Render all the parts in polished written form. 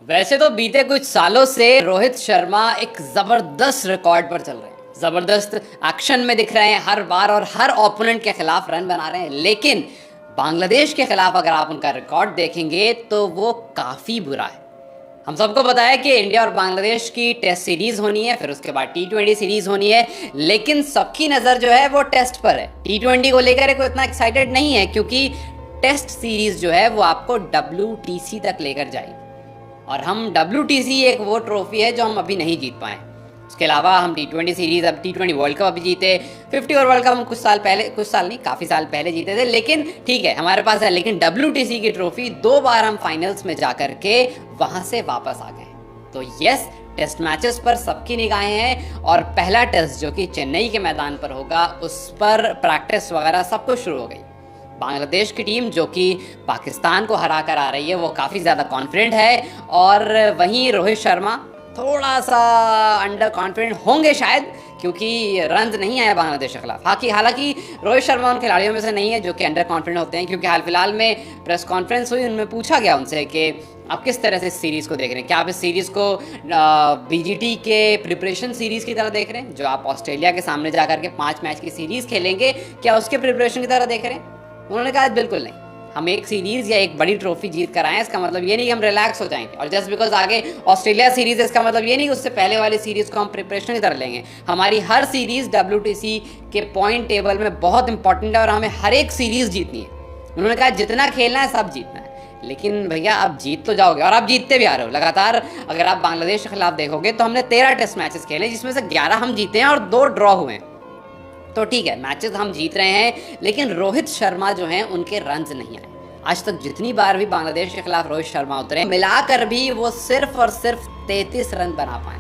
वैसे तो बीते कुछ सालों से रोहित शर्मा एक जबरदस्त रिकॉर्ड पर चल रहे हैं, जबरदस्त एक्शन में दिख रहे हैं हर बार और हर ओपोनेंट के खिलाफ रन बना रहे हैं। लेकिन बांग्लादेश के खिलाफ अगर आप उनका रिकॉर्ड देखेंगे तो वो काफ़ी बुरा है। हम सबको पता है कि इंडिया और बांग्लादेश की टेस्ट सीरीज होनी है, फिर उसके बाद T20 सीरीज होनी है, लेकिन सबकी नज़र जो है वो टेस्ट पर है। T20 को लेकर कोई इतना एक्साइटेड नहीं है क्योंकि टेस्ट सीरीज जो है वो आपको WTC तक लेकर जाएगी और हम WTC एक वो ट्रॉफी है जो हम अभी नहीं जीत पाए। उसके अलावा हम T20 सीरीज़, अब T20 वर्ल्ड कप अभी जीते, 50 ओवर वर्ल्ड कप हम कुछ साल नहीं काफ़ी साल पहले जीते थे, लेकिन ठीक है हमारे पास है। लेकिन WTC की ट्रॉफी 2 बार हम फाइनल्स में जा कर के वहाँ से वापस आ गए। तो यस, टेस्ट मैचेस पर सबकी निगाहें हैं और पहला टेस्ट जो कि चेन्नई के मैदान पर होगा उस पर प्रैक्टिस वगैरह सब कुछ शुरू हो गई। बांग्लादेश की टीम जो कि पाकिस्तान को हरा कर आ रही है वो काफ़ी ज़्यादा कॉन्फिडेंट है और वहीं रोहित शर्मा थोड़ा सा अंडर कॉन्फिडेंट होंगे शायद, क्योंकि रन्स नहीं आए बांग्लादेश के खिलाफ। हालांकि रोहित शर्मा उन खिलाड़ियों में से नहीं है जो कि अंडर कॉन्फिडेंट होते हैं, क्योंकि हाल फिलहाल में प्रेस कॉन्फ्रेंस हुई, उनमें पूछा गया उनसे कि आप किस तरह से इस सीरीज़ को देख रहे हैं। क्या आप इस सीरीज़ को BGT के प्रिपरेशन सीरीज़ की तरह देख रहे हैं, जो आप ऑस्ट्रेलिया के सामने जा कर के 5 मैच की सीरीज़ खेलेंगे, क्या उसके प्रिपरेशन की तरह देख रहे हैं? उन्होंने कहा बिल्कुल नहीं, हम एक सीरीज़ या एक बड़ी ट्रॉफी जीत कर आए हैं, इसका मतलब ये नहीं कि हम रिलैक्स हो जाएंगे। और जस्ट बिकॉज आगे ऑस्ट्रेलिया सीरीज़ है इसका मतलब ये नहीं कि उससे पहले वाली सीरीज़ को हम प्रिपरेशन की तरह लेंगे। हमारी हर सीरीज़ WTC के पॉइंट टेबल में बहुत इंपॉर्टेंट है और हमें हर एक सीरीज़ जीतनी है। उन्होंने कहा जितना खेलना है सब जीतना है। लेकिन भैया आप जीत तो जाओगे और आप जीतते भी आ रहे हो लगातार। अगर आप बांग्लादेश के खिलाफ देखोगे तो हमने 13 टेस्ट मैचेस खेले जिसमें से 11 हम जीते हैं और 2 ड्रॉ हुए हैं। तो ठीक है, मैचेस हम जीत रहे हैं, लेकिन रोहित शर्मा जो हैं उनके रन्स नहीं आए। आज तक जितनी बार भी बांग्लादेश के खिलाफ रोहित शर्मा उतरे, मिलाकर भी वो सिर्फ और सिर्फ 33 रन बना पाए,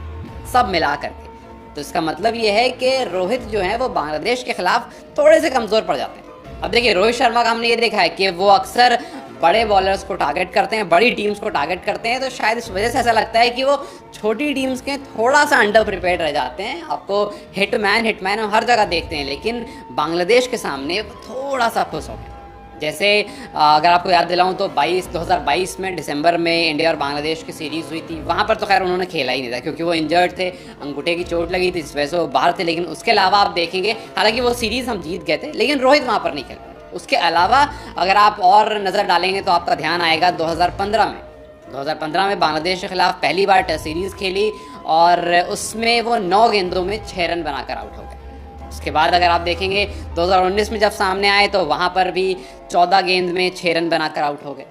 सब मिला करके। तो इसका मतलब ये है कि रोहित जो है वो बांग्लादेश के खिलाफ थोड़े से कमज़ोर पड़ जाते हैं। अब देखिए, रोहित शर्मा का हमने ये देखा है कि वो अक्सर बड़े बॉलर्स को टारगेट करते हैं, बड़ी टीम्स को टारगेट करते हैं, तो शायद इस वजह से ऐसा लगता है कि वो छोटी टीम्स के थोड़ा सा अंडर प्रिपेयर्ड रह जाते हैं। आपको हिटमैन हम हर जगह देखते हैं, लेकिन बांग्लादेश के सामने थोड़ा सा खुश हो गए। जैसे अगर आपको याद दिलाऊं तो 2022 में दिसंबर में इंडिया और बांग्लादेश की सीरीज़ हुई थी। वहाँ पर तो खैर उन्होंने खेला ही नहीं था क्योंकि वो इंजर्ड थे, अंगूठे की चोट लगी थी, इस वजह से वो बाहर थे। लेकिन उसके अलावा आप देखेंगे, हालांकि वो सीरीज़ हम जीत गए थे, लेकिन रोहित वहाँ पर नहीं खेल पाए। उसके अलावा अगर आप और नज़र डालेंगे तो आपका ध्यान आएगा 2015 में बांग्लादेश के खिलाफ पहली बार टेस्ट सीरीज़ खेली और उसमें वो 9 गेंदों में 6 रन बनाकर आउट हो गए। उसके बाद अगर आप देखेंगे 2019 में जब सामने आए तो वहाँ पर भी 14 गेंद में 6 रन बनाकर आउट हो गए।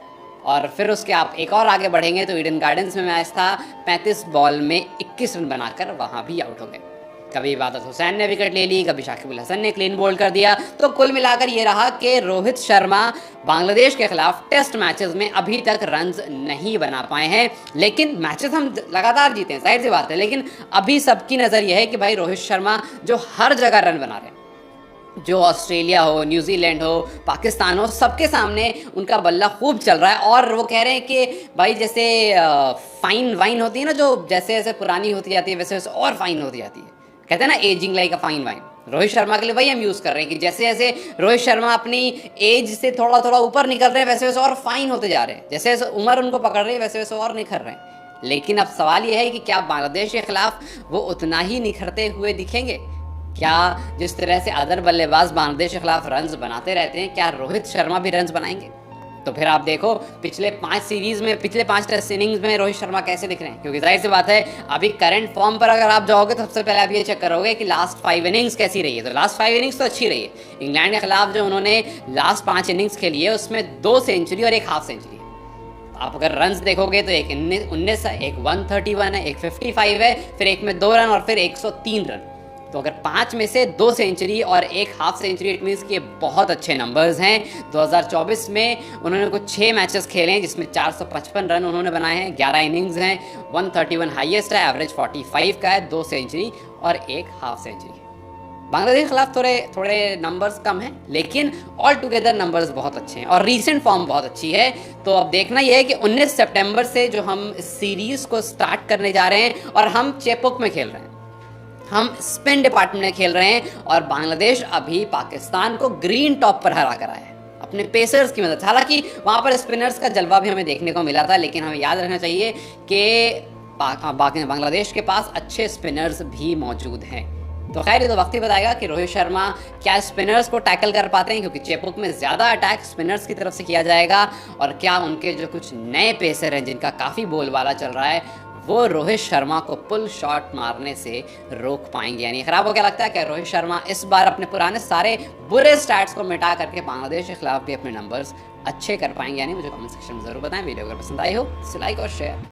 और फिर उसके आप एक और आगे बढ़ेंगे तो ईडन गार्डन्स में मैच था, 35 बॉल में 21 रन बनाकर वहाँ भी आउट हो गए। कभी इबादत हुसैन ने विकेट ले ली, कभी शाकिब अल हसन ने क्लीन बोल्ड कर दिया। तो कुल मिलाकर ये रहा कि रोहित शर्मा बांग्लादेश के खिलाफ टेस्ट मैचेस में अभी तक रन्स नहीं बना पाए हैं। लेकिन मैचेस हम लगातार जीते हैं, जाहिर सी बात है, लेकिन अभी सबकी नज़र यह है कि भाई रोहित शर्मा जो हर जगह रन बना रहे हैं, जो ऑस्ट्रेलिया हो, न्यूजीलैंड हो, पाकिस्तान हो, सबके सामने उनका बल्ला खूब चल रहा है। और वो कह रहे हैं कि भाई जैसे फाइन वाइन होती है ना, जो जैसे जैसे पुरानी होती जाती है वैसे वैसे और फाइन होती जाती है, कहते हैं ना ageing like a fine wine. Rohit Sharma के लिए वही हम यूज़ कर रहे हैं कि जैसे जैसे रोहित शर्मा अपनी एज से थोड़ा थोड़ा ऊपर निकल रहे हैं वैसे वैसे और फाइन होते जा रहे हैं, जैसे जैसे उम्र उनको पकड़ रही है वैसे वैसे और निखर रहे हैं। लेकिन अब सवाल यह है कि क्या बांग्लादेश के खिलाफ वो उतना ही निखरते हुए दिखेंगे? क्या जिस तरह से अदर बल्लेबाज बांग्लादेश के खिलाफ रन्स बनाते रहते हैं, क्या रोहित शर्मा भी रन्स बनाएंगे? तो फिर आप देखो पिछले 5 टेस्ट इनिंग्स में रोहित शर्मा कैसे दिख रहे हैं, क्योंकि जाहिर सी बात है अभी करंट फॉर्म पर अगर आप जाओगे तो सबसे पहले आप ये चेक करोगे कि लास्ट 5 इनिंग्स कैसी रही है। तो लास्ट 5 इनिंग्स तो अच्छी रही है। इंग्लैंड के खिलाफ जो उन्होंने लास्ट 5 इनिंग्स खेली है उसमें 2 सेंचुरी और 1 हाफ सेंचुरी है। आप अगर रन्स देखोगे तो एक 19 है, एक 131 है, एक 55 है, फिर एक में 2 रन और फिर 103 रन। तो अगर 5 में से 2 सेंचुरी और 1 हाफ सेंचुरी, इट मीन्स कि ये बहुत अच्छे नंबर्स हैं। 2024 में उन्होंने कुछ 6 मैचेस खेले हैं जिसमें 455 रन उन्होंने बनाए हैं, 11 इनिंग्स हैं, 131 हाईएस्ट है, एवरेज 45 का है, 2 सेंचुरी और 1 हाफ सेंचुरी। बांग्लादेश के खिलाफ थोड़े नंबर्स कम हैं, लेकिन ऑल टुगेदर नंबर्स बहुत अच्छे हैं और रीसेंट फॉर्म बहुत अच्छी है। तो अब देखना यह है कि 19 सितंबर से जो हम सीरीज़ को स्टार्ट करने जा रहे हैं और हम चेपॉक में खेल रहे हैं, हम स्पिन डिपार्टमेंट में खेल रहे हैं और बांग्लादेश अभी पाकिस्तान को ग्रीन टॉप पर हरा कर आया है। अपने पेसर्स की मदद। हालांकि वहाँ पर स्पिनर्स का जलवा भी हमें देखने को मिला था, लेकिन हमें याद रखना चाहिए कि बांग्लादेश के पास अच्छे स्पिनर्स भी मौजूद हैं। तो खैर ये तो वक्त ही बताएगा कि रोहित शर्मा क्या स्पिनर्स को टैकल कर पाते हैं, क्योंकि चेपॉक में ज़्यादा अटैक स्पिनर्स की तरफ से किया जाएगा, और क्या उनके जो कुछ नए पेसर हैं जिनका काफ़ी बोलबाला चल रहा है वो रोहित शर्मा को पुल शॉट मारने से रोक पाएंगे। यानी खराब हो, क्या लगता है कि रोहित शर्मा इस बार अपने पुराने सारे बुरे स्टैट्स को मिटा करके बांग्लादेश के खिलाफ भी अपने नंबर्स अच्छे कर पाएंगे? यानी मुझे कमेंट सेक्शन में जरूर बताएं। वीडियो अगर पसंद आई हो तो लाइक और शेयर